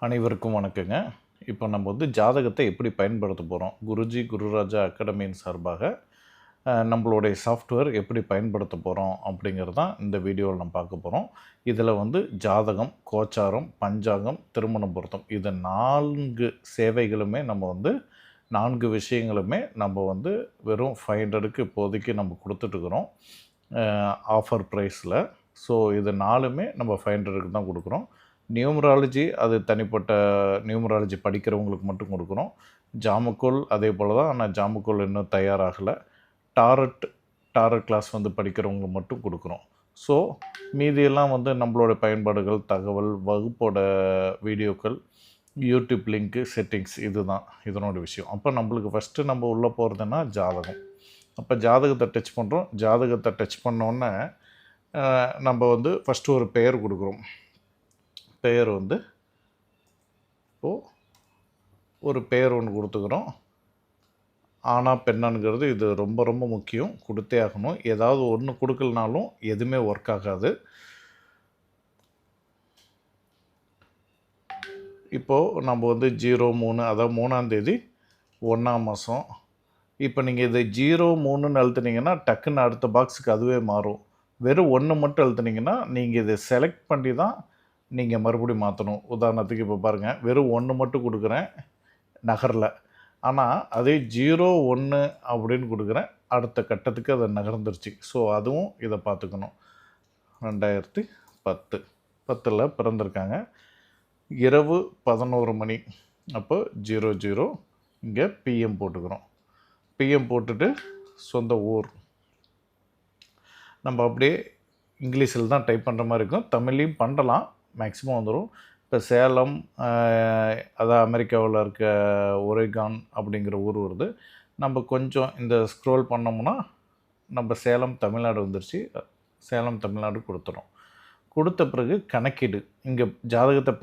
அனைவருக்கும் வணக்கங்க. இப்போ நம்ம ஜாதகத்தை எப்படி பயன்படுத்த போகிறோம், குருஜி குருராஜா அகாடமியின் சார்பாக நம்மளுடைய சாஃப்ட்வேர் எப்படி பயன்படுத்த போகிறோம் அப்படிங்கிறது தான் இந்த வீடியோவில் நம்ம பார்க்க போகிறோம். இதில் ஜாதகம், கோச்சாரம், பஞ்சாங்கம், திருமண பொருத்தம் இது 4 சேவைகளுமே நம்ம 4 விஷயங்களுமே நம்ம வெறும் 500க்கு இப்போதைக்கு நம்ம கொடுத்துட்ருக்குறோம் ஆஃபர் ப்ரைஸில். ஸோ இது 4மே நம்ம 500க்கு தான் கொடுக்குறோம். நியூமராலஜி அது தனிப்பட்ட நியூமராலஜி படிக்கிறவங்களுக்கு மட்டும் கொடுக்குறோம். ஜாமக்கோல் அதே போல் தான், ஆனால் ஜாமக்கோல் இன்னும் தயாராகலை. டாரட் கிளாஸ் படிக்கிறவங்களுக்கு மட்டும் கொடுக்குறோம். ஸோ மீதியெல்லாம் நம்மளோட பயன்பாடுகள், தகவல், வகுப்போட வீடியோக்கள், யூடியூப் லிங்க்கு, செட்டிங்ஸ் இதுதான் இதனோட விஷயம். அப்போ நம்மளுக்கு ஃபஸ்ட்டு நம்ம உள்ளே போகிறதுனா ஜாதகம். அப்போ ஜாதகத்தை டச் பண்ணுறோம். ஜாதகத்தை டச் பண்ணோன்னே நம்ம ஃபஸ்ட்டு ஒரு பெயர் கொடுக்குறோம். பெயர் இப்போது ஒரு பெயர் ஒன்று கொடுத்துக்கிறோம். ஆனா பெண்ணானுங்கிறது இது ரொம்ப ரொம்ப முக்கியம், கொடுத்தே ஆகணும். ஏதாவது ஒன்று கொடுக்கலனாலும் எதுவுமே ஒர்க் ஆகாது. இப்போது நம்ம 03 அதாவது 3ஆம் தேதி 1ஆம் மாதம். இப்போ நீங்கள் இதை 03ன்னு அழுத்துனீங்கன்னா டக்குன்னு அடுத்த பாக்ஸுக்கு அதுவே மாறும். வெறும் 1 மட்டும் அழுத்துனீங்கன்னா நீங்கள் இதை செலக்ட் பண்ணி தான் நீங்கள் மறுபடியும் மாற்றணும். உதாரணத்துக்கு இப்போ பாருங்கள், வெறும் 1 மட்டும் கொடுக்குறேன், நகரில். ஆனால் அதே 01 அப்படின்னு கொடுக்குறேன், அடுத்த கட்டத்துக்கு அதை நகர்ந்துருச்சு. ஸோ அதுவும் இதை பார்த்துக்கணும். 2010 பிறந்திருக்காங்க. இரவு 11 மணி. அப்போ 00 இங்கே பிஎம் போட்டுக்கிறோம். பிஎம் போட்டுட்டு சொந்த ஊர் நம்ம அப்படியே இங்கிலீஷில் தான் டைப் பண்ணுற மாதிரி இருக்கும். தமிழ்லையும் பண்ணலாம், மேக்ஸிமம் வந்துடும். இப்போ சேலம், அதான் அமெரிக்காவில் இருக்க ஒரேகான் அப்படிங்கிற ஊர் வருது. நம்ம கொஞ்சம் இந்த ஸ்க்ரோல் பண்ணோம்னா நம்ம சேலம் தமிழ்நாடு வந்துருச்சு. சேலம் தமிழ்நாடு கொடுத்துரும். கொடுத்த பிறகு கணக்கீடு. இங்கே ஜாதகத்தை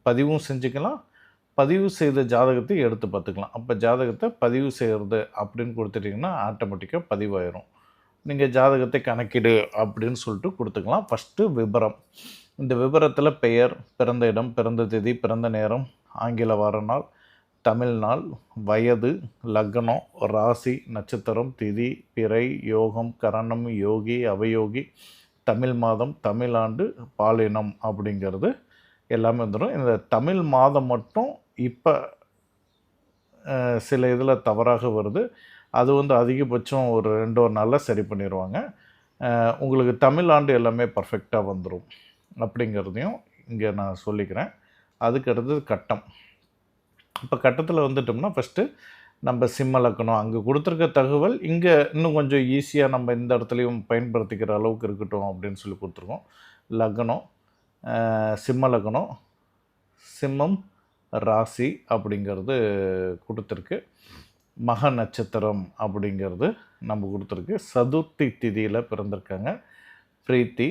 பதிவும் செஞ்சுக்கலாம். பதிவு செய்த ஜாதகத்தை எடுத்து பார்த்துக்கலாம். அப்போ ஜாதகத்தை பதிவு செய்கிறது அப்படின்னு கொடுத்துட்டிங்கன்னா ஆட்டோமேட்டிக்காக பதிவாயிரும். நீங்கள் ஜாதகத்தை கணக்கீடு அப்படின்னு சொல்லிட்டு கொடுத்துக்கலாம். ஃபஸ்ட்டு விபரம். இந்த விபரத்தில் பெயர், பிறந்த இடம், பிறந்த தேதி, பிறந்த நேரம், ஆங்கில வார நாள், தமிழ் நாள், வயது, லக்னம், ராசி, நட்சத்திரம், திதி, பிறை, யோகம், கரணம், யோகி, அவயோகி, தமிழ் மாதம், தமிழ் ஆண்டு, பாலினம் அப்படிங்கிறது எல்லாமே வந்துடும். இந்த தமிழ் மாதம் மட்டும் இப்போ சில இதில் தவறாக வருது. அது அதிகபட்சம் ஒரு 2 நாளில் சரி பண்ணிடுவாங்க. உங்களுக்கு தமிழ் ஆண்டு எல்லாமே பர்ஃபெக்டாக வந்துடும் அப்படிங்கிறதையும் இங்கே நான் சொல்லிக்கிறேன். அதுக்கு அடுத்தது கட்டம். இப்போ கட்டத்தில் வந்துட்டோம்னா ஃபஸ்ட்டு நம்ம சிம்ம லக்கணம், அங்கே கொடுத்துருக்க தகவல் இங்கே இன்னும் கொஞ்சம் ஈஸியாக நம்ம இந்த இடத்துலையும் பயன்படுத்திக்கிற அளவுக்கு இருக்கட்டும் அப்படின்னு சொல்லி கொடுத்துருக்கோம். லக்னம், சிம்ம லக்னம், சிம்மம் ராசி அப்படிங்கிறது கொடுத்துருக்கு. மக நட்சத்திரம் அப்படிங்கிறது நம்ம கொடுத்துருக்கு. சதுர்த்தி திதியில் பிறந்திருக்காங்க. பிரீத்தி,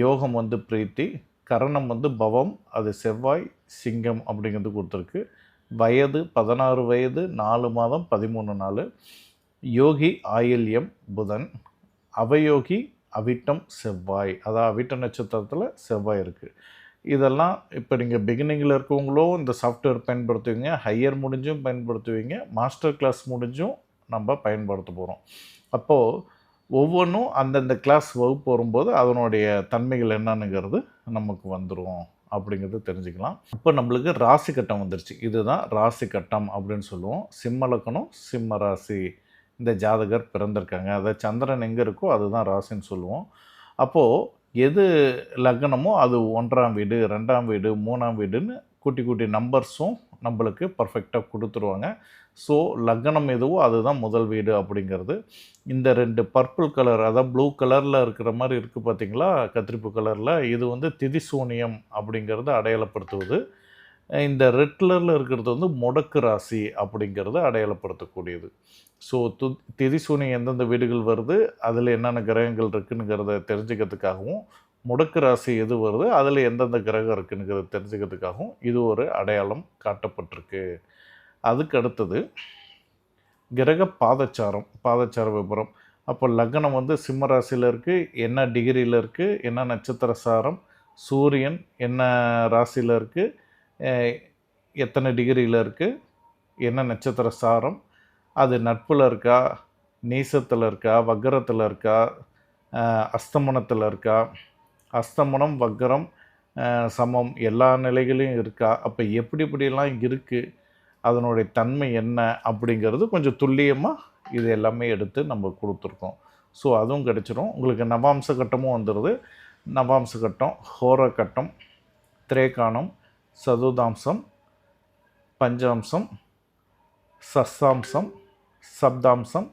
யோகம் பிரீத்தி, கரணம் பவம், அது செவ்வாய், சிங்கம் அப்படிங்கிறது கொடுத்துருக்கு. வயது 16 வயது 4 மாதம் 13 நாள். யோகி ஆயில்யம் புதன், அவயோகி அவிட்டம் செவ்வாய், அதாவது அவிட்ட நட்சத்திரத்தில் செவ்வாய் இருக்குது. இதெல்லாம் இப்போ நீங்கள் பிகினிங்கில் இருக்கவங்களோ இந்த சாஃப்ட்வேர் பயன்படுத்துவீங்க, ஹையர் முடிஞ்சும் பயன்படுத்துவீங்க, மாஸ்டர் கிளாஸ் முடிஞ்சும் நம்ம பயன்படுத்த போகிறோம். அப்போது ஒவ்வொன்றும் அந்தந்த கிளாஸ் வகுப்பு வரும்போது அதனுடைய தன்மைகள் என்னன்னுங்கிறது நமக்கு வந்துடும் அப்படிங்கிறது தெரிஞ்சுக்கலாம். இப்போ நம்மளுக்கு ராசி கட்டம் வந்துருச்சு. இதுதான் ராசி கட்டம் அப்படின்னு சொல்லுவோம். சிம்ம லக்கணம், சிம்ம ராசி இந்த ஜாதகர் பிறந்திருக்காங்க. அதை சந்திரன் எங்கே இருக்கோ அதுதான் ராசின்னு சொல்லுவோம். அப்போது எது லக்னமோ அது 1ஆம் வீடு, 2ஆம் வீடு, 3ஆம் வீடுன்னு குட்டி நம்பர்ஸும் நம்மளுக்கு பர்ஃபெக்டாக கொடுத்துருவாங்க. ஸோ லக்னம் எதுவோ அதுதான் முதல் வீடு அப்படிங்கிறது. இந்த 2 பர்பிள் கலர், அதாவது ப்ளூ கலரில் இருக்கிற மாதிரி இருக்குது பார்த்தீங்களா, கத்திரிப்பு கலரில், இது திதிசூனியம் அப்படிங்கிறது அடையாளப்படுத்துவது. இந்த ரெட் கலரில் இருக்கிறது முடக்கு ராசி அப்படிங்கிறது அடையாளப்படுத்தக்கூடியது. ஸோ திதிசூனியம் எந்தெந்த வீடுகள் வருது, அதில் என்னென்ன கிரகங்கள் இருக்குதுங்கிறத தெரிஞ்சுக்கிறதுக்காகவும், முடக்கு ராசி எது வருது அதில் எந்தெந்த கிரகம் இருக்குதுங்கிறத தெரிஞ்சுக்கிறதுக்காகவும் இது ஒரு அடையாளம் காட்டப்பட்டிருக்கு. அதுக்கு அடுத்தது கிரக பாதச்சார விபரம். அப்போ லக்னம் சிம்ம ராசியில் இருக்குது, என்ன டிகிரியில் இருக்குது, என்ன நட்சத்திர சாரம், சூரியன் என்ன ராசியில் இருக்குது, எத்தனை டிகிரியில் இருக்குது, என்ன நட்சத்திர சாரம், அது நட்பில் இருக்கா, நீசத்தில் இருக்கா, வக்கரத்தில் இருக்கா, அஸ்தமனத்தில் இருக்கா, அஸ்தமனம் வக்கரம் சமம் எல்லா நிலைகளையும் இருக்கா, அப்போ எப்படி இப்படிலாம் இருக்குது, அதனுடைய தன்மை என்ன அப்படிங்கிறது கொஞ்சம் துல்லியமாக இது எல்லாமே எடுத்து நம்ம கொடுத்துருக்கோம். ஸோ அதுவும் கிடச்சிரும். உங்களுக்கு நவாம்ச கட்டமும் வந்துடுது. நவாம்ச கட்டம், ஹோர கட்டம், திரேகானம், சதுர்தாம்சம், பஞ்சாம்சம், சஸ்தாம்சம், சப்தாம்சம்,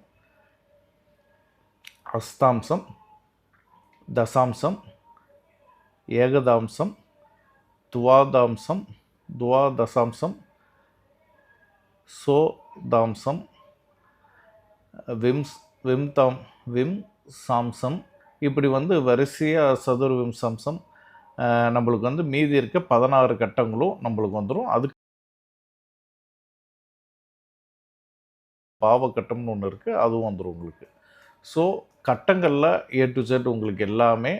அஸ்தாம்சம், தசாம்சம், ஏகதாம்சம், துவாதாம்சம், துவாதசாம்சம், சோதாம்சம், விம் சாம்சம், இப்படி வந்து வரிசையாக சதுர்விம்சம்சம் நம்மளுக்கு வந்து மீதி இருக்க 16 கட்டங்களும் நம்மளுக்கு வந்துடும். அதுக்கு பாவக்கட்டம்னு ஒன்று இருக்குது, அதுவும் வந்துடும் உங்களுக்கு. ஸோ கட்டங்களில் A to Z உங்களுக்கு எல்லாமே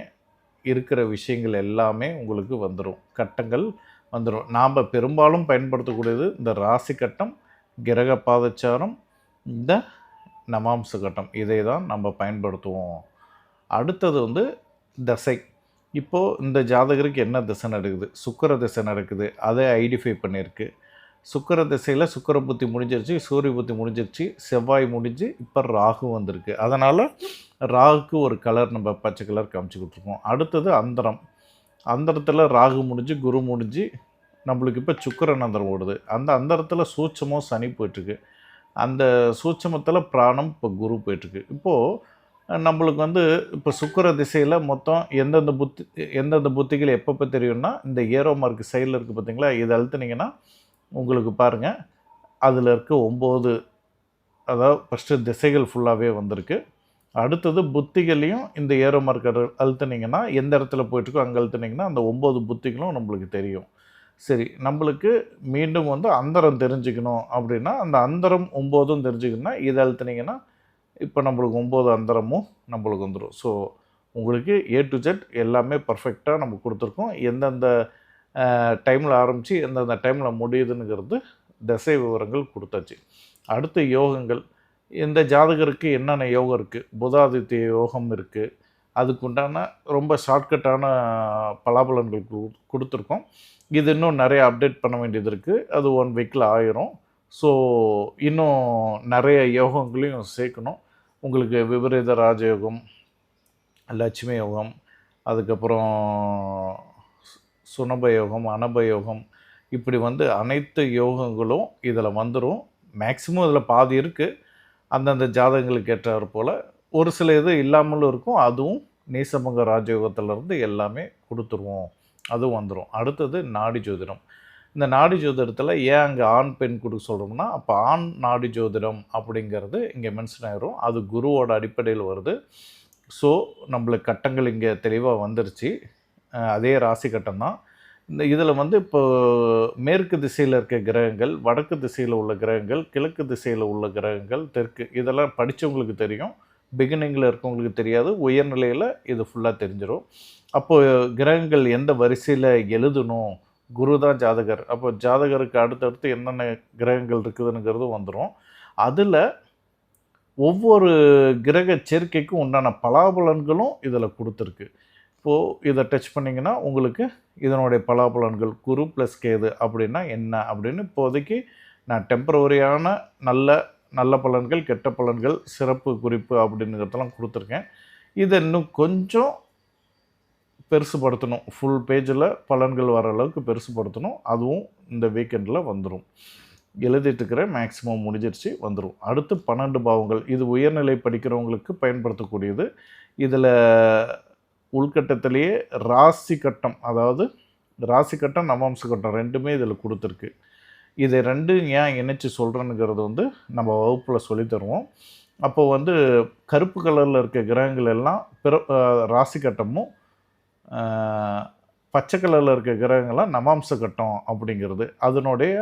இருக்கிற விஷயங்கள் எல்லாமே உங்களுக்கு வந்துடும். கட்டங்கள் வந்துடும். நாம் பெரும்பாலும் பயன்படுத்தக்கூடியது இந்த ராசி கட்டம், கிரக பாதச்சாரம், இந்த நவாம்ச கட்டம், இதை தான் நம்ம பயன்படுத்துவோம். அடுத்தது வந்து தசை. இப்போது இந்த ஜாதகருக்கு என்ன திசை நடக்குது, சுக்கிர திசை நடக்குது, அதை ஐடென்டிஃபை பண்ணியிருக்கு. சுக்கிர திசையில் சுக்கிர புத்தி முடிஞ்சிருச்சு, சூரிய புத்தி முடிஞ்சிருச்சு, செவ்வாய் முடிஞ்சு இப்போ ராகு வந்திருக்கு. அதனால் ராகுக்கு ஒரு கலர் நம்ம பச்சை கலர் காமிச்சிக்கிட்டு இருக்கோம். அடுத்தது அந்தரம். அந்தரத்தில் ராகு முடிஞ்சு குரு முடிஞ்சு நம்மளுக்கு இப்போ சுக்கிரன் அந்தரம் ஓடுது. அந்த அந்தரத்தில் சூட்சமும் சனி போயிட்டுருக்கு. அந்த சூட்சமத்தில் பிராணம் இப்போ குரு போயிட்டுருக்கு. இப்போது நம்மளுக்கு வந்து இப்போ சுக்கிர திசையில் மொத்தம் எந்தெந்த புத்திகள் எப்பப்போ தெரியும்னா, இந்த ஏரோ மார்க் சைடில் இருக்குது பார்த்தீங்களா, இதை அழுத்துனீங்கன்னா உங்களுக்கு பாருங்கள் அதில் இருக்க 9, அதாவது ஃபஸ்ட்டு திசைகள் ஃபுல்லாகவே வந்திருக்கு. அடுத்தது புத்திகளையும் இந்த ஏரோ மார்க்கர் அழுத்துனீங்கன்னா எந்த இடத்துல போயிட்டுருக்கோ அங்கே அழுத்துனீங்கன்னா அந்த 9 புத்திகளும் நம்மளுக்கு தெரியும். சரி, நம்மளுக்கு மீண்டும் வந்து அந்தரம் தெரிஞ்சுக்கணும் அப்படின்னா அந்த அந்தரம் 9ம் தெரிஞ்சுக்கணுன்னா இதை அழுத்துனீங்கன்னா இப்போ நம்மளுக்கு 9 அந்தரமும் நம்மளுக்கு வந்துடும். ஸோ உங்களுக்கு A to Z எல்லாமே பர்ஃபெக்டாக நம்ம கொடுத்துருக்கோம். எந்தெந்த டைமில் ஆரம்பித்து எந்தெந்த டைமில் முடியுதுங்கிறது திசை விவரங்கள் கொடுத்தாச்சு. அடுத்து யோகங்கள். இந்த ஜாதகருக்கு என்னென்ன யோகம் இருக்குது, புதாதித்ய யோகம் இருக்குது. அதுக்குண்டான ரொம்ப ஷார்ட்கட்டான பலாபலன்கள் கொடுத்துருக்கோம். இது இன்னும் நிறைய அப்டேட் பண்ண வேண்டியது இருக்குது. அது 1 வீக்கில் ஆயிரும். ஸோ இன்னும் நிறைய யோகங்களையும் சேர்க்கணும். உங்களுக்கு விபரீத ராஜயோகம், லட்சுமி யோகம், அதுக்கப்புறம் சுனப யோகம், அனப யோகம், இப்படி வந்து அனைத்து யோகங்களும் இதில் வந்துடும். மேக்ஸிமம் இதில் பாதி இருக்குது. அந்தந்த ஜாதகங்களுக்கு ஏற்றாறு போல் ஒரு சில இது இல்லாமலும் இருக்கும். அதுவும் நீசபங்க ராஜயோகத்திலேருந்து எல்லாமே கொடுத்துருவோம், அதுவும் வந்துடும். அடுத்தது நாடி ஜோதிடம். இந்த நாடி ஜோதிடத்தில் ஏன் அங்கே ஆண் பெண் கொடுக்க சொல்கிறோம்னா, அப்போ ஆண் நாடி ஜோதிடம் அப்படிங்கிறது இங்கே மென்ஷன் ஆயிரும். அது குருவோட அடிப்படையில் வருது. ஸோ நம்மளுக்கு கட்டங்கள் இங்கே தெளிவாக வந்துருச்சு. அதே ராசி கட்டம் தான். இந்த இதில் வந்து இப்போ மேற்கு திசையில் இருக்க கிரகங்கள், வடக்கு திசையில் உள்ள கிரகங்கள், கிழக்கு திசையில் உள்ள கிரகங்கள், தெற்கு, இதெல்லாம் படித்தவங்களுக்கு தெரியும். பிகினிங்கில் இருக்கவங்களுக்கு தெரியாது. உயர்நிலையில் இது ஃபுல்லாக தெரிஞ்சிடும். அப்போது கிரகங்கள் எந்த வரிசையில் எழுதணும், குரு தான் ஜாதகர். அப்போ ஜாதகருக்கு அடுத்தடுத்து என்னென்ன கிரகங்கள் இருக்குதுங்கிறதும் வந்துடும். அதில் ஒவ்வொரு கிரக சேர்க்கைக்கும் உண்டான பலாபலன்களும் இதில் கொடுத்துருக்கு. இப்போது இதை டச் பண்ணிங்கன்னா உங்களுக்கு இதனுடைய பலாபலன்கள் குரு ப்ளஸ் கேது அப்படின்னா என்ன அப்படின்னு இப்போதைக்கு நான் டெம்பரவரியான நல்ல பலன்கள், கெட்ட பலன்கள், சிறப்பு குறிப்பு அப்படிங்கிறதெல்லாம் கொடுத்துருக்கேன். இதை இன்னும் கொஞ்சம் பெருசுப்படுத்தணும். ஃபுல் பேஜில் பலன்கள் வர அளவுக்கு பெருசுப்படுத்தணும். அதுவும் இந்த வீக்கெண்டில் வந்துடும். எழுதிட்டுருக்கிற மேக்ஸிமம் முடிஞ்சிருச்சு, வந்துடும். அடுத்து 12 பாவங்கள். இது உயர்நிலை படிக்கிறவங்களுக்கு பயன்படுத்தக்கூடியது. இதில் உள்கட்டத்திலேயே ராசி கட்டம், அதாவது ராசி கட்டம், நவாம்ச கட்டம் ரெண்டுமே இதில் கொடுத்துருக்கு. இதை ரெண்டும் ஏன் இணைச்சி சொல்கிறேனுங்கிறது வந்து நம்ம வகுப்பில் சொல்லித்தருவோம். அப்போது வந்து கருப்பு கலரில் இருக்க கிரகங்கள் எல்லாம் ராசி கட்டமும், பச்சை கலரில் இருக்க கிரகங்கள்லாம் நவாம்ச கட்டம் அப்படிங்கிறது. அதனுடைய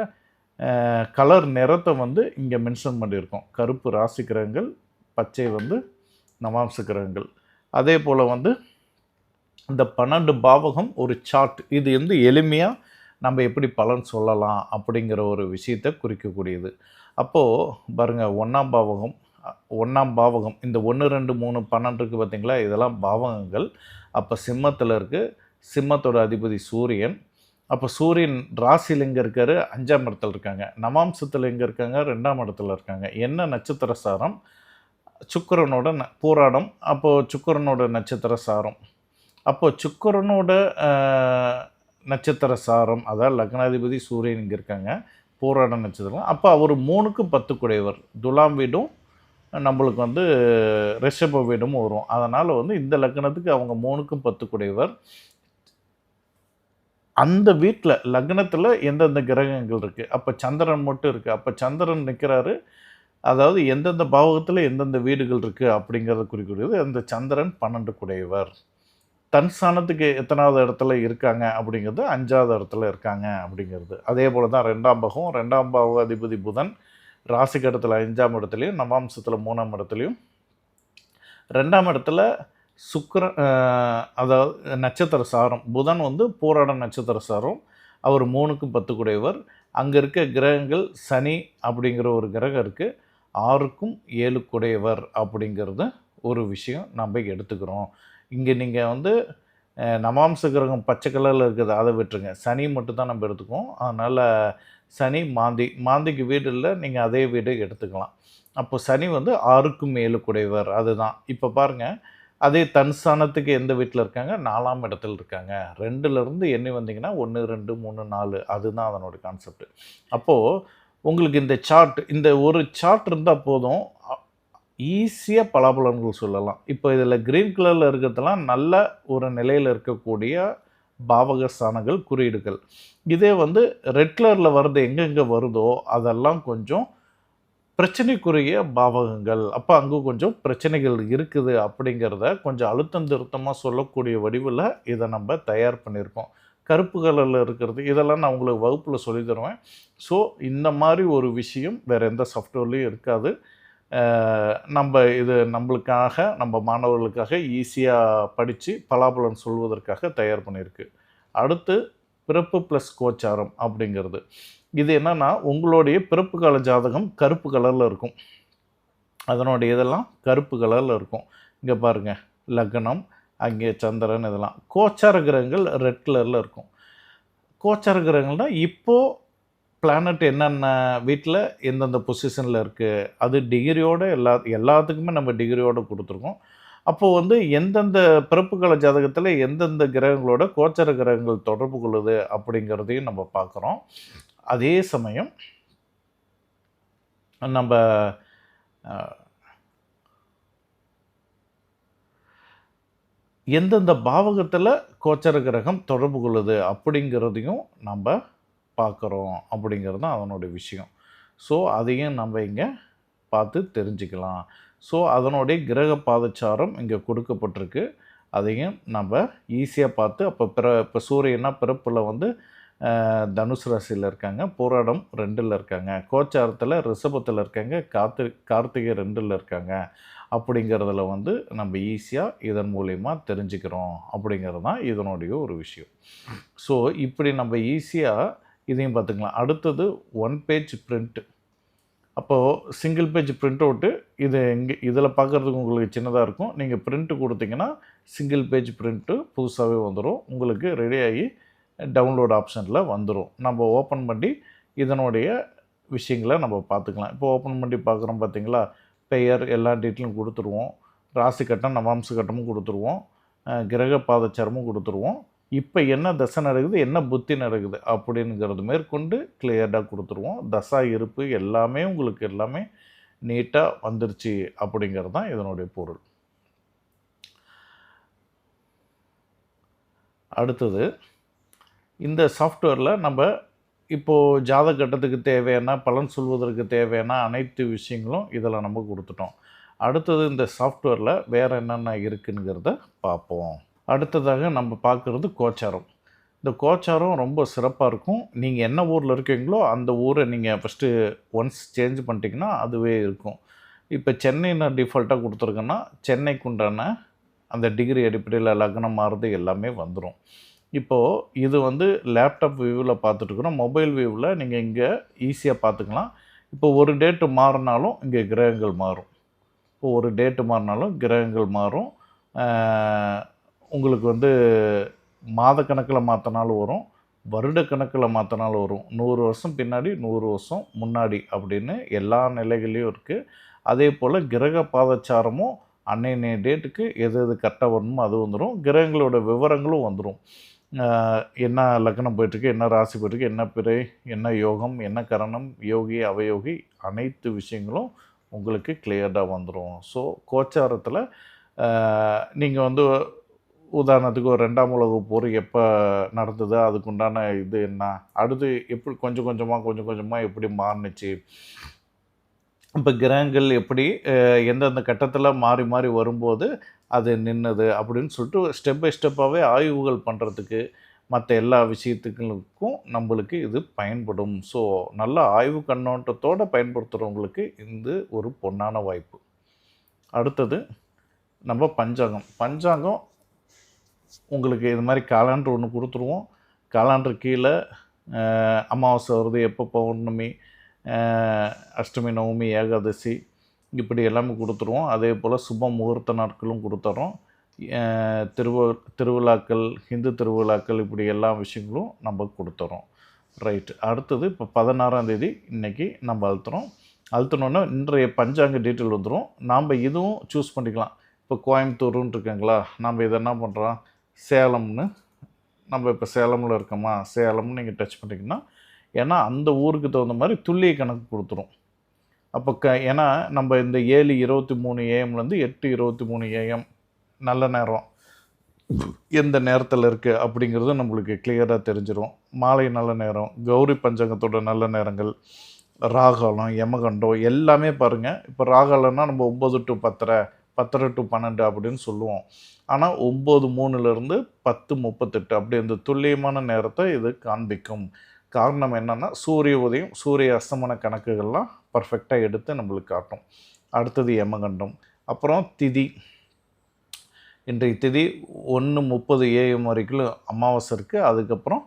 கலர் நிறத்தை வந்து இங்கே மென்ஷன் பண்ணியிருக்கோம். கருப்பு ராசி கிரகங்கள், பச்சை வந்து நவாம்ச கிரகங்கள். அதே போல் வந்து இந்த 12 பாவகம் ஒரு சார்ட். இது வந்து எளிமையாக நம்ம எப்படி பலன் சொல்லலாம் அப்படிங்கிற ஒரு விஷயத்தை குறிக்கக்கூடியது. அப்போது பாருங்கள், ஒன்றாம் பாவகம் இந்த 1, 2, 3, 12 இருக்குது பார்த்தீங்களா, இதெல்லாம் பாவகங்கள். அப்போ சிம்மத்தில் இருக்குது. சிம்மத்தோட அதிபதி சூரியன். அப்போ சூரியன் ராசியில் எங்கே இருக்கார்? 5ஆம் இடத்துல இருக்காங்க. நவாம்சத்தில் எங்கே இருக்காங்க? 2ஆம் இடத்துல இருக்காங்க. என்ன நட்சத்திர சாரம்? சுக்கிரனோட பூராடம். அப்போது சுக்கிரனோட நட்சத்திர சாரம். அப்போது சுக்கிரனோட நட்சத்திர சாரம், அதாவது லக்னாதிபதி சூரியன் இங்கே இருக்காங்க, பூராட நட்சத்திரம். அப்போ அவர் 3க்கு 10 குடையவர். துலாம் வீடும் நம்மளுக்கு வந்து ரிஷப வீடும் வரும். அதனால் வந்து இந்த லக்னத்துக்கு அவங்க 3க்கும் 10 குடையவர். அந்த வீட்டில் லக்னத்தில் எந்தெந்த கிரகங்கள் இருக்குது? அப்போ சந்திரன் மட்டும் இருக்குது. அப்போ சந்திரன் நிற்கிறாரு. அதாவது எந்தெந்த பாவகத்தில் எந்தெந்த வீடுகள் இருக்குது அப்படிங்கிறத குறிக்கிறது. அந்த சந்திரன் 12 குடையவர். தன் ஸ்தானத்துக்கு எத்தனாவது இடத்துல இருக்காங்க அப்படிங்கிறது 5ஆவது இடத்துல இருக்காங்க அப்படிங்கிறது. அதே போல் தான் 2ஆம் பாகம். 2ஆம் பாவ அதிபதி புதன் ராசிக்கு இடத்துல 5ஆம் இடத்துலையும் நவாம்சத்தில் 3ஆம் இடத்துலையும். 2ஆம் இடத்துல சுக்கிரன், அதாவது நட்சத்திர சாரம். புதன் வந்து பூராட நட்சத்திர சாரம். அவர் 3க்கும் 10 குடையவர். அங்கே இருக்க கிரகங்கள் சனி அப்படிங்கிற ஒரு கிரகம் இருக்குது. 6க்கும் 7 குடையவர் அப்படிங்கிறது ஒரு விஷயம் நம்ம எடுத்துக்கிறோம். இங்கே நீங்கள் வந்து நவாம்ச கிரகம் பச்சை கலரில் இருக்குது, அதை விட்டுருங்க. சனி மட்டும் தான் நம்ம எடுத்துக்குவோம். அதனால் சனி மாந்திக்கு வீடு இல்லை, நீங்கள் அதே வீடு எடுத்துக்கலாம். அப்போ சனி வந்து 6க்கும் 7 குடையவர். அதுதான் இப்போ பாருங்கள். அதே தன் ஸ்தானத்துக்கு எந்த வீட்டில் இருக்காங்க? 4ஆம் இடத்துல இருக்காங்க. 2லேருந்து எண்ணி வந்தீங்கன்னா 1, 2, 3, 4, அதுதான் அதனோட கான்செப்ட். அப்போது உங்களுக்கு இந்த ஒரு சார்ட் இருந்தால் போதும், ஈஸியாக பலாபலன்கள் சொல்லலாம். இப்போ இதில் க்ரீன் கலரில் இருக்கிறதெல்லாம் நல்ல ஒரு நிலையில் இருக்கக்கூடிய பாவக ஸ்தானங்கள், குறியீடுகள். இதே வந்து ரெட் கலரில் வர்றது எங்கெங்கே வருதோ அதெல்லாம் கொஞ்சம் பிரச்சனைக்குரிய பாவகங்கள். அப்போ அங்கே கொஞ்சம் பிரச்சனைகள் இருக்குது அப்படிங்கிறத கொஞ்சம் அழுத்தம் திருத்தமாக சொல்லக்கூடிய வடிவில் இதை நம்ம தயார் பண்ணியிருக்கோம். கருப்பு கலரில் இருக்கிறது இதெல்லாம் நான் உங்களுக்கு வகுப்பில் சொல்லி தருவேன். ஸோ இந்த மாதிரி ஒரு விஷயம் வேறு எந்த சாஃப்ட்வேர்லேயும் இருக்காது. இது நம்மளுக்காக, நம்ம மாணவர்களுக்காக ஈஸியாக படித்து பலாபலன் சொல்வதற்காக தயார் பண்ணியிருக்கு. அடுத்து பிறப்பு ப்ளஸ் கோச்சாரம் அப்படிங்கிறது. இது என்னென்னா, உங்களுடைய பிறப்பு கால ஜாதகம் கருப்பு கலரில் இருக்கும். அதனுடைய இதெல்லாம் கருப்பு கலரில் இருக்கும். இங்கே பாருங்கள், லக்னம், அங்கே சந்திரன், இதெல்லாம் கோச்சார கிரகங்கள் ரெட் கலரில் இருக்கும். கோச்சார கிரகங்கள்னால் இப்போது பிளானட் என்னென்ன வீட்டில் எந்தெந்த பொசிஷனில் இருக்குது, அது டிகிரியோடு எல்லாத்துக்குமே நம்ம டிகிரியோடு கொடுத்துருக்கோம். அப்போது வந்து எந்தெந்த பிறப்பு கால ஜாதகத்தில் எந்தெந்த கிரகங்களோட கோச்சார கிரகங்கள் தொடர்பு கொள்ளுது அப்படிங்கிறதையும் நம்ம பார்க்குறோம். அதே சமயம் நம்ம எந்தெந்த பாவகத்தில் கோச்சார கிரகம் தொடர்பு கொள்ளுது அப்படிங்கிறதையும் நம்ம பார்க்குறோம் அப்படிங்கிறது தான் அதனுடைய விஷயம். ஸோ அதையும் நம்ம இங்கே பார்த்து தெரிஞ்சுக்கலாம். ஸோ அதனுடைய கிரக பாதச்சாரம் இங்கே கொடுக்கப்பட்டிருக்கு. அதையும் நம்ம ஈஸியாக பார்த்து, இப்போ சூரியனா பிறப்பில் வந்து தனுசு ராசியில் இருக்காங்க, போராடம் 2ல் இருக்காங்க, கோச்சாரத்தில் ரிஷபத்தில் இருக்காங்க, கார்த்திகை 2ல் இருக்காங்க அப்படிங்கிறதுல வந்து நம்ம ஈஸியாக இதன் மூலயமா தெரிஞ்சுக்கிறோம் அப்படிங்கிறது தான் இதனுடைய ஒரு விஷயம். ஸோ இப்படி நம்ம ஈஸியாக இதையும் பார்த்துக்கலாம். அடுத்தது 1 பேஜ் பிரிண்ட்டு. அப்போது சிங்கிள் பேஜ் பிரிண்ட் அவுட்டு இது இதில் பார்க்குறதுக்கு உங்களுக்கு சின்னதாக இருக்கும். நீங்கள் பிரிண்ட்டு கொடுத்தீங்கன்னா சிங்கிள் பேஜ் பிரிண்ட்டு புதுசாகவே வந்துடும். உங்களுக்கு ரெடியாகி டவுன்லோட் ஆப்ஷனில் வந்துடும். நம்ம ஓப்பன் பண்ணி இதனுடைய விஷயங்களை நம்ம பார்த்துக்கலாம். இப்போ ஓப்பன் பண்ணி பார்க்குறோம் பார்த்தீங்களா, பெயர் எல்லா டீட்டெயிலும் கொடுத்துருவோம். ராசி கட்டம், நவாம்ச கட்டமும் கொடுத்துருவோம். கிரக பாதச்சாரமும் கொடுத்துருவோம். இப்போ என்ன தசை நடக்குது, என்ன புத்தி நடக்குது அப்படிங்கிறது மேற்கொண்டு கிளியர்டாக கொடுத்துருவோம். தசா இருப்பு எல்லாமே உங்களுக்கு எல்லாமே நீட்டாக வந்துருச்சு அப்படிங்கிறது தான் இதனுடைய பொருள். அடுத்தது இந்த சாஃப்ட்வேரில் நம்ம இப்போது ஜாதக கட்டத்துக்கு தேவையான, பலன் சொல்வதற்கு தேவையான அனைத்து விஷயங்களும் இதில் நம்ம கொடுத்துட்டோம். அடுத்தது இந்த சாஃப்ட்வேரில் வேறு என்னென்ன இருக்குங்கிறத பார்ப்போம். அடுத்ததாக நம்ம பார்க்குறது கோச்சாரம். இந்த கோச்சாரம் ரொம்ப சிறப்பாக இருக்கும். நீங்கள் என்ன ஊரில் இருக்கீங்களோ அந்த ஊரை நீங்கள் ஃபஸ்ட்டு ஒன்ஸ் சேஞ்ச் பண்ணிட்டீங்கன்னா அதுவே இருக்கும். இப்போ சென்னை நான் டிஃபால்ட்டாக கொடுத்துருக்கேன்னா சென்னைக்கு உண்டான அந்த டிகிரி அடிப்படையில் லக்னம் மாறுறது எல்லாமே வந்துடும். இப்போது இது வந்து லேப்டாப் வியூவில் பார்த்துட்ருக்குறோம். மொபைல் வியூவில் நீங்கள் இங்கே ஈஸியாக பார்த்துக்கலாம். இப்போ ஒரு டேட்டு மாறினாலும் இங்கே கிரகங்கள் மாறும். இப்போ ஒரு டேட்டு மாறினாலும் கிரகங்கள் மாறும். உங்களுக்கு வந்து மாதக்கணக்கில் மாற்றினாலும் வரும், வருடக்கணக்கில் மாற்றினாலும் வரும். 100 வருஷம் பின்னாடி, 100 வருஷம் முன்னாடி அப்படின்னு எல்லா நிலைகள்லையும் இருக்குது. அதே போல் கிரக பாதச்சாரமும் அன்னைய டேட்டுக்கு எது எது கரெக்டாக வரணுமோ அது வந்துடும். கிரகங்களோட விவரங்களும் வந்துடும். என்ன லக்னம் போயிட்டுருக்கு, என்ன ராசி போயிட்டுருக்கு, என்ன பிறை, என்ன யோகம், என்ன கரணம், யோகி அவயோகி அனைத்து விஷயங்களும் உங்களுக்கு கிளியர்டாக வந்துடும். ஸோ கோச்சாரத்தில் நீங்கள் வந்து உதாரணத்துக்கு ஒரு 2ஆம் உலகப் போர் எப்போ நடந்தது, அதுக்குண்டான இது என்ன, அடுத்து எப்படி கொஞ்சம் கொஞ்சமாக எப்படி மாறுனுச்சு, இப்போ கிரகங்கள் எப்படி எந்தெந்த கட்டத்தில் மாறி மாறி வரும்போது அது நின்னது அப்படின்னு சொல்லிட்டு ஸ்டெப் பை ஸ்டெப்பாகவே ஆய்வுகள் பண்ணுறதுக்கு மற்ற எல்லா விஷயத்துக்களுக்கும் நம்மளுக்கு இது பயன்படும். ஸோ நல்ல ஆய்வு கண்ணோட்டத்தோடு பயன்படுத்துகிறவங்களுக்கு இது ஒரு பொன்னான வாய்ப்பு. அடுத்தது நம்ம பஞ்சாங்கம் உங்களுக்கு இது மாதிரி காலண்டர் ஒன்று கொடுத்துருவோம். காலண்டர் கீழே அமாவாசை வருது, எப்போ பௌர்ணமி, அஷ்டமி, நவமி, ஏகாதசி இப்படி எல்லாமே கொடுத்துருவோம். அதே போல் சுப முகூர்த்த நாட்களும் கொடுத்துட்றோம். திருவிழாக்கள், ஹிந்து திருவிழாக்கள் இப்படி எல்லா விஷயங்களும் நம்ம கொடுத்துறோம். ரைட்டு. அடுத்தது இப்போ 16ஆம் தேதி இன்றைக்கி நம்ம அழுத்தினோன்னா இன்றைய பஞ்சாங்க டீட்டெயில் வந்துடும். நாம் இதுவும் சூஸ் பண்ணிக்கலாம். இப்போ கோயம்புத்தூருன்னு இருக்குங்களா, நம்ம இதை என்ன பண்ணுறோம், சேலம்னு நம்ம இப்போ சேலமில் இருக்கோமா, சேலம்னு நீங்கள் டச் பண்ணிங்கன்னா ஏன்னா அந்த ஊருக்கு தகுந்த மாதிரி துல்லிய கணக்கு கொடுத்துரும். அப்போ ஏன்னா நம்ம இந்த 7:23 AM - 8:23 AM நல்ல நேரம் எந்த நேரத்தில் இருக்குது அப்படிங்கிறது நம்மளுக்கு கிளியராக தெரிஞ்சிடும். மாலை நல்ல நேரம், கௌரி பஞ்சாங்கத்தோட நல்ல நேரங்கள், ராகாலம், யமகண்டம் எல்லாமே பாருங்கள். இப்போ ராகாலம்னா நம்ம 9 to 10:30, 10:30 to 12 அப்படின்னு சொல்லுவோம். ஆனால் 9:03 - 10:38 அப்படி இந்த துல்லியமான நேரத்தை இது காண்பிக்கும். காரணம் என்னென்னா சூரிய உதயம், சூரிய அஸ்தமன கணக்குகள்லாம் பர்ஃபெக்டாக எடுத்து நம்மளுக்கு காட்டும். அடுத்தது யமகண்டம். அப்புறம் திதி. இன்றைய திதி 1:30 AM வரைக்கும் அமாவாசை இருக்குது. அதுக்கப்புறம்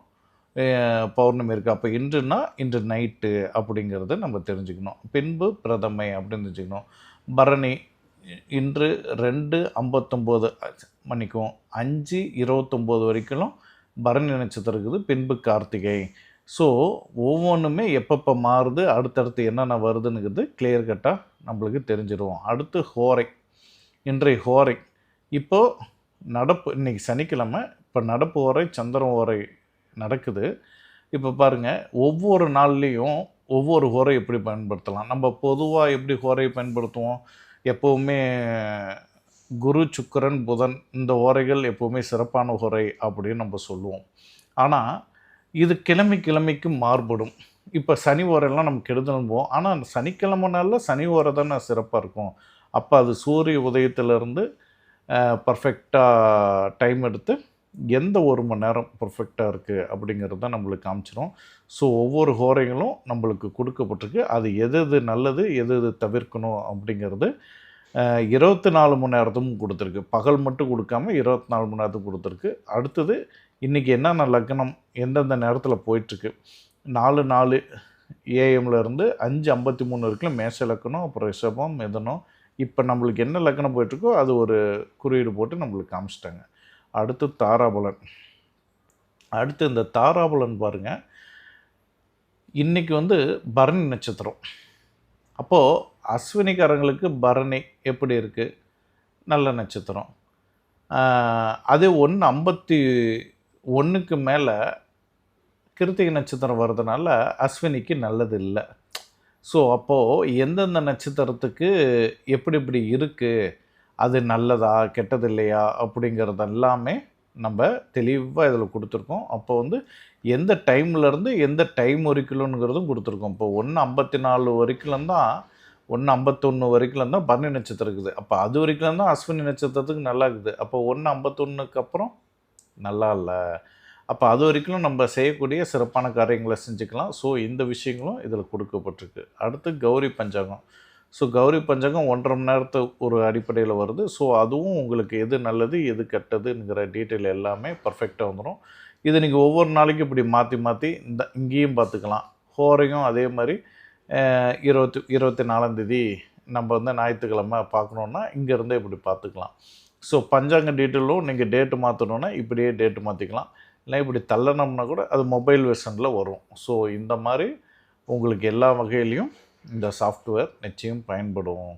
பௌர்ணமி இருக்குது. அப்போ இன்று நைட்டு அப்படிங்கிறத நம்ம தெரிஞ்சுக்கணும். பின்பு பிரதமை அப்படின்னு தெரிஞ்சுக்கணும். பரணி இன்று 2:59 மணிக்கும் 5:29 வரைக்கும் பரணி நட்சத்திரம் இருக்குது. பின்பு கார்த்திகை. ஸோ ஒவ்வொன்றுமே எப்பப்போ மாறுது, அடுத்தடுத்து என்னென்ன வருதுங்கிறது கிளியர் கட்டாக நம்மளுக்கு தெரிஞ்சிடும். அடுத்து ஹோரை. இன்றைய ஹோரை இப்போது நடப்பு, இன்றைக்கி சனிக்கிழமை, இப்போ நடப்பு ஹோரை சந்திரன் ஹோரை நடக்குது. இப்போ பாருங்கள், ஒவ்வொரு நாள்லேயும் ஒவ்வொரு ஹோரை எப்படி பயன்படுத்தலாம். நம்ம பொதுவாக எப்படி ஹோரை பயன்படுத்துவோம், எப்போவுமே குரு, சுக்கிரன், புதன் இந்த ஹோரைகள் எப்போவுமே சிறப்பான ஹோரை அப்படின்னு நம்ம சொல்லுவோம். ஆனால் இது கிழமைக்கு மாறுபடும். இப்போ சனி ஓரெல்லாம் நமக்கு கெடுதலும் போகும். ஆனால் அந்த சனிக்கிழமை நாளில் சனி ஓரை தானே சிறப்பாக இருக்கும். அப்போ அது சூரிய உதயத்திலிருந்து பர்ஃபெக்டாக டைம் எடுத்து எந்த ஒரு மணி நேரம் பர்ஃபெக்டாக இருக்குது அப்படிங்கிறது தான் நம்மளுக்கு காமிச்சிடும். ஸோ ஒவ்வொரு ஹோரைகளும் நம்மளுக்கு கொடுக்கப்பட்டிருக்கு. அது எது எது நல்லது, எது எது தவிர்க்கணும் அப்படிங்கிறது 24 மணி நேரத்துக்கும் கொடுத்துருக்கு. பகல் மட்டும் கொடுக்காம 24 மணி நேரத்துக்கு கொடுத்துருக்கு. அடுத்தது இன்றைக்கி என்னென்ன லக்னம் எந்தெந்த நேரத்தில் போயிட்டுருக்கு, 4:04 AM இருந்து 5:53 வரைக்கும் மேஷ லக்னம், அப்புறம் ரிஷபம், மிதுனம். இப்போ நம்மளுக்கு என்ன லக்னம் போயிட்டுருக்கோ அது ஒரு குறியீடு போட்டு நம்மளுக்கு காமிச்சிட்டாங்க. அடுத்து தாராபலன். அடுத்து இந்த தாராபலன் பாருங்கள், இன்றைக்கி வந்து பரணி நட்சத்திரம். அப்போது அஸ்வினிக்காரங்களுக்கு பரணி எப்படி இருக்குது, நல்ல நட்சத்திரம். அதே 1:51 மேலே கிருத்திகை நட்சத்திரம் வர்றதுனால அஸ்வினிக்கு நல்லது இல்லை. ஸோ அப்போது எந்தெந்த நட்சத்திரத்துக்கு எப்படி இருக்குது, அது நல்லதா கெட்டது இல்லையா அப்படிங்கிறது எல்லாமே நம்ம தெளிவாக இதில் கொடுத்துருக்கோம். அப்போ வந்து எந்த டைம்லேருந்து எந்த டைம் வரைக்கும்ங்கிறதும் கொடுத்துருக்கோம். இப்போ 1:54 வரைக்கும் தான், 1:51 வரைக்கும் தான் பரணி நட்சத்திரம் இருக்குது. அப்போ அது வரைக்கும் தான் அஸ்வினி நட்சத்திரத்துக்கு நல்லா இருக்குது. அப்போ 1:51 அப்புறம் நல்லா இல்லை. அப்போ அது வரைக்கும் நம்ம செய்யக்கூடிய சிறப்பான காரியங்களை செஞ்சுக்கலாம். ஸோ இந்த விஷயங்களும் இதில் கொடுக்கப்பட்டிருக்கு. அடுத்து கௌரி பஞ்சாங்கம். ஸோ கௌரி பஞ்சாங்கம் 1.5 மணி நேரத்து ஒரு அடிப்படையில் வருது. ஸோ அதுவும் உங்களுக்கு எது நல்லது எது கெட்டதுங்கிற டீட்டெயில் எல்லாமே பர்ஃபெக்டாக வந்துடும். இது நீங்கள் ஒவ்வொரு நாளைக்கும் இப்படி மாற்றி மாற்றி இங்கேயும் பார்த்துக்கலாம். ஹோரையும் அதே மாதிரி 24ஆந்தேதி நம்ம வந்து ஞாயிற்றுக்கிழமை பார்க்கணுன்னா இங்கேருந்தே இப்படி பார்த்துக்கலாம். ஸோ பஞ்சாங்க டீட்டெயிலும் நீங்கள் டேட்டு மாற்றணுன்னா இப்படியே டேட்டு மாற்றிக்கலாம். இல்லை இப்படி தள்ளனோம்னா கூட அது மொபைல் வெர்ஷனில் வரும். ஸோ இந்த மாதிரி உங்களுக்கு எல்லா வகையிலையும் இந்த சாஃப்ட்வேர் நிச்சயம் பயன்படும்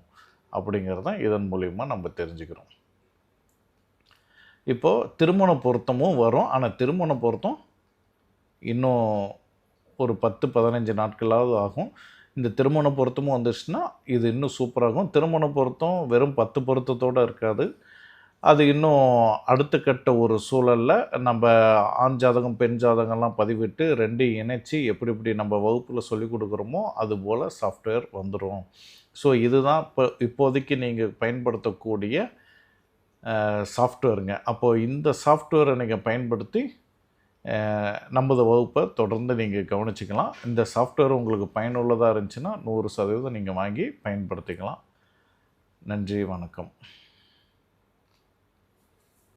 அப்படிங்கிறது தான் இதன் மூலிமா நம்ம தெரிஞ்சுக்கிறோம். இப்போது திருமண பொருத்தமும் வரும். ஆனால் திருமண பொருத்தம் இன்னும் ஒரு 10-15 நாட்களாவது ஆகும். இந்த திருமண பொருத்தமும் வந்துச்சுன்னா இது இன்னும் சூப்பராகும். திருமண பொருத்தம் வெறும் 10 பொருத்தத்தோடு இருக்காது. அது இன்னும் அடுத்த கட்ட ஒரு சூழலில் நம்ம ஆண் ஜாதகம் பெண் ஜாதகம்லாம் பதிவிட்டு 2 இணைச்சி எப்படி எப்படி நம்ம வகுப்பில் சொல்லிக் கொடுக்குறோமோ அதுபோல் சாஃப்ட்வேர் வந்துடும். ஸோ இதுதான் இப்போதைக்கு நீங்கள் பயன்படுத்தக்கூடிய சாஃப்ட்வேருங்க. அப்போது இந்த சாஃப்ட்வேரை நீங்கள் பயன்படுத்தி நமது வகுப்பை தொடர்ந்து நீங்கள் கவனிச்சிக்கலாம். இந்த சாஃப்ட்வேர் உங்களுக்கு பயனுள்ளதாக இருந்துச்சுன்னா 100% நீங்கள் வாங்கி பயன்படுத்திக்கலாம். நன்றி, வணக்கம்.